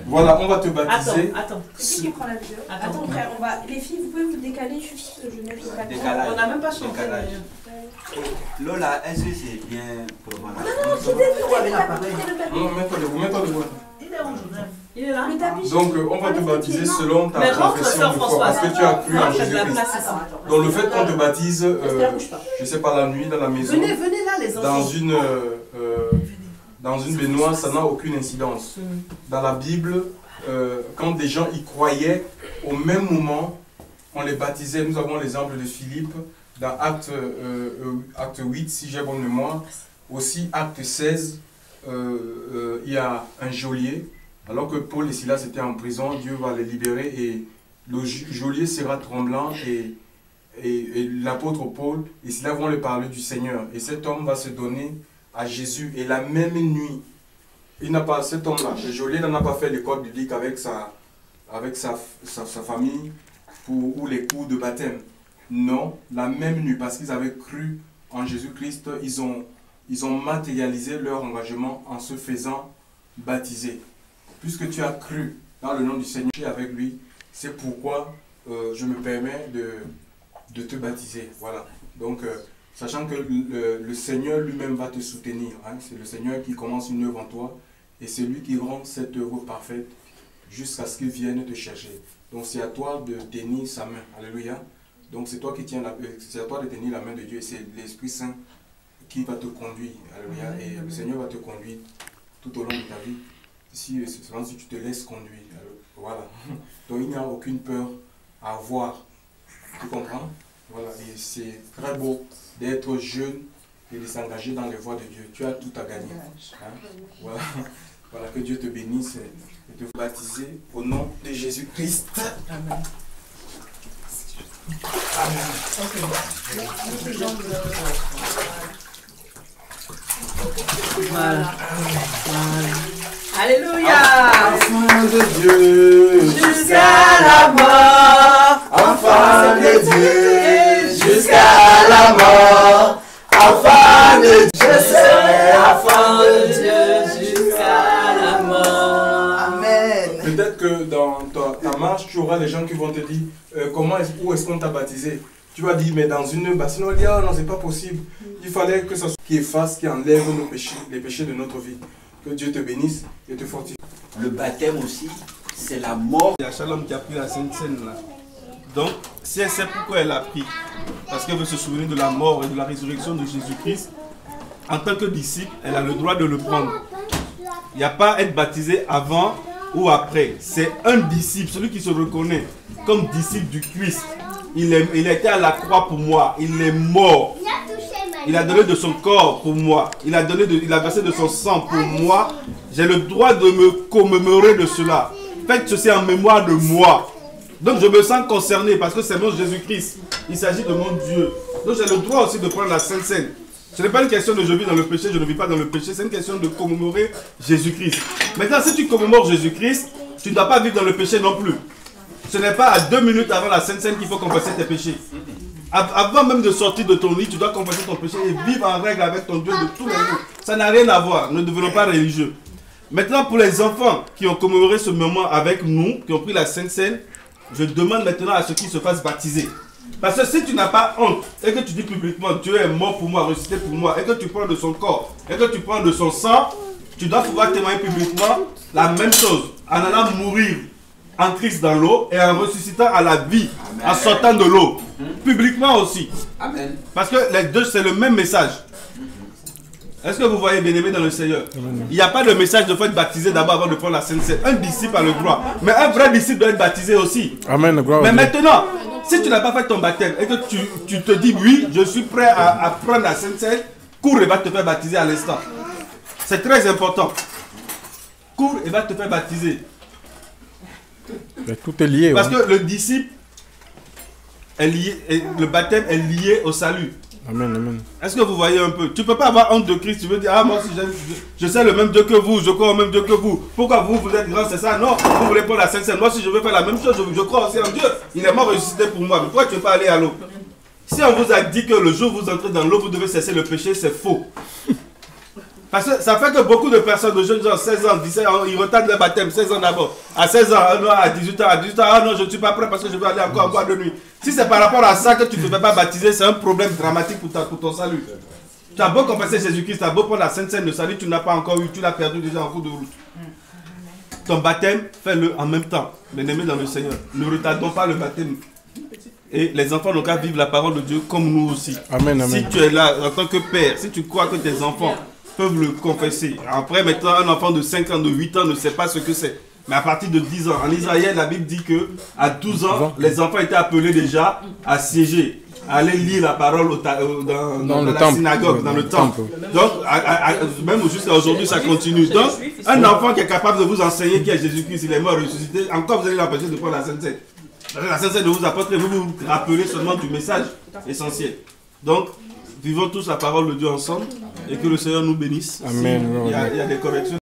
Voilà, on va te baptiser. Attends. C'est qui prend la vidéo? Attends, frère, les filles, vous pouvez vous décaler juste, je mets le papier. On n'a même pas chanté. Lola, est-ce que c'est bien pour moi? Non, Vous mettez le doigt. Il est là. Donc, on va te baptiser selon ta confession de foi, parce que tu as cru en Jésus-Christ. Donc, le fait qu'on te baptise, je sais pas, la nuit, dans la maison, venez là, les enfants. Dans une baignoire, ça n'a aucune incidence. Dans la Bible, quand des gens y croyaient, au même moment, on les baptisait. Nous avons l'exemple de Philippe dans Acte 8, si j'ai bonne mémoire. Aussi, Acte 16, il y a un geôlier. Alors que Paul et Silas étaient en prison, Dieu va les libérer et le geôlier sera tremblant et l'apôtre Paul et Silas vont lui parler du Seigneur. Et cet homme va se donner à Jésus. Et la même nuit, cet homme-là, le geôlier n'en a pas fait l'école biblique avec sa famille ou les cours de baptême. Non, la même nuit, parce qu'ils avaient cru en Jésus-Christ, ils ont matérialisé leur engagement en se faisant baptiser. Puisque tu as cru dans le nom du Seigneur avec lui, c'est pourquoi je me permets de te baptiser. Voilà. Donc, sachant que le Seigneur lui-même va te soutenir. Hein. C'est le Seigneur qui commence une œuvre en toi et c'est lui qui rend cette œuvre parfaite jusqu'à ce qu'il vienne te chercher. Donc, c'est à toi de tenir sa main. Alléluia. Donc, c'est toi qui tiens c'est à toi de tenir la main de Dieu et c'est l'Esprit Saint qui va te conduire. Alléluia. Et le Seigneur va te conduire tout au long de ta vie. Si tu te laisses conduire. Alors, voilà. Donc il n'y a aucune peur à avoir. Tu comprends? Voilà. Et c'est très beau d'être jeune et de s'engager dans les voies de Dieu. Tu as tout à gagner. Hein? Voilà. Voilà. Que Dieu te bénisse et te baptiser au nom de Jésus-Christ. Amen. Voilà. Alléluia. Enfant de Dieu, jusqu'à la mort. Enfant de Dieu, jusqu'à la mort. Enfant de Dieu, je serai enfant de Dieu jusqu'à la mort. Amen. Peut-être que dans ta marche, tu auras des gens qui vont te dire où est-ce qu'on t'a baptisé. Tu vas dire, mais dans une bassine, on va dire, ah non, c'est pas possible. Il fallait que ça soit qui efface, qui enlève nos péchés, les péchés de notre vie. Que Dieu te bénisse et te fortifie. Le baptême aussi, c'est la mort. Il y a Shalom qui a pris la Sainte Seine là. Donc, si elle sait pourquoi elle a pris, parce qu'elle veut se souvenir de la mort et de la résurrection de Jésus-Christ, en tant que disciple, elle a le droit de le prendre. Il n'y a pas à être baptisé avant ou après. C'est un disciple, celui qui se reconnaît comme disciple du Christ. Il a été à la croix pour moi. Il est mort. Il a donné de son corps pour moi. Il a versé de son sang pour moi. J'ai le droit de me commémorer de cela. Faites ceci en mémoire de moi. Donc je me sens concerné parce que c'est mon Jésus-Christ. Il s'agit de mon Dieu. Donc j'ai le droit aussi de prendre la Sainte Seine. Ce n'est pas une question de je vis dans le péché, je ne vis pas dans le péché. C'est une question de commémorer Jésus-Christ. Maintenant, si tu commémores Jésus-Christ, tu ne dois pas vivre dans le péché non plus. Ce n'est pas à 2 minutes avant la Sainte Seine qu'il faut confesser tes péchés. Avant même de sortir de ton lit, tu dois confesser ton péché et vivre en règle avec ton Dieu de tous les jours. Ça n'a rien à voir. Ne devenons pas religieux. Maintenant, pour les enfants qui ont commémoré ce moment avec nous, qui ont pris la Sainte Seine, je demande maintenant à ceux qui se fassent baptiser. Parce que si tu n'as pas honte et que tu dis publiquement Dieu est mort pour moi, ressuscité pour moi, et que tu prends de son corps, et que tu prends de son sang, tu dois pouvoir témoigner publiquement la même chose en allant mourir en Christ dans l'eau et en ressuscitant à la vie. Amen. En sortant de l'eau. Publiquement aussi. Amen. Parce que les deux, c'est le même message. Est-ce que vous voyez, bien-aimé dans le Seigneur? Amen. Il n'y a pas de message de faut être baptisé d'abord avant de prendre la Sainte Seine. Un disciple a le droit. Mais un vrai disciple doit être baptisé aussi. Amen. Mais maintenant, si tu n'as pas fait ton baptême et que tu te dis oui, je suis prêt à prendre la Sainte Seine, cours et va te faire baptiser à l'instant. C'est très important. Cours et va te faire baptiser. Mais tout est lié. Parce que le disciple est lié, le baptême est lié au salut. Amen, amen. Est-ce que vous voyez un peu? Tu ne peux pas avoir honte de Christ. Tu veux dire, ah moi aussi je sais le même Dieu que vous, je crois au même Dieu que vous. Pourquoi vous êtes grand, c'est ça? Non, vous voulez prendre la Sainte Seine. Moi si je veux faire la même chose, je crois aussi en Dieu. Il est mort ressuscité pour moi. Mais pourquoi tu ne veux pas aller à l'eau? Si on vous a dit que le jour où vous entrez dans l'eau, vous devez cesser le péché, c'est faux. Parce que ça fait que beaucoup de personnes, de jeunes gens, 16 ans, 17 ans, ils retardent le baptême, 16 ans d'abord. À 16 ans, à 18 ans, ah non, je ne suis pas prêt parce que je veux aller encore en boîte de nuit. Si c'est par rapport à ça que tu ne te fais pas baptiser, c'est un problème dramatique pour ton salut. Tu as beau confesser Jésus-Christ, tu as beau prendre la Sainte Seine de salut, tu n'as pas encore eu, tu l'as perdu déjà en cours de route. Ton baptême, fais-le en même temps, bien-aimé dans le Seigneur. Ne retardons pas le baptême. Et les enfants n'ont qu'à vivre la parole de Dieu comme nous aussi. Amen, amen. Si tu es là en tant que père, si tu crois que tes enfants peuvent le confesser. Après, maintenant, un enfant de 5 ans, de 8 ans ne sait pas ce que c'est. Mais à partir de 10 ans, en Israël, la Bible dit que à 12 ans, les enfants étaient appelés déjà à siéger, à aller lire la parole dans la synagogue, dans le temple. Donc, même jusqu'à aujourd'hui, ça continue. Donc, un enfant qui est capable de vous enseigner qui est Jésus-Christ, il est mort, ressuscité, encore vous allez l'empêcher de prendre la Sainte Seine. La Sainte Seine ne vous apporte, vous vous rappelez seulement du message essentiel. Donc, vivons tous la parole de Dieu ensemble et que le Seigneur nous bénisse. Amen. Il y a des corrections.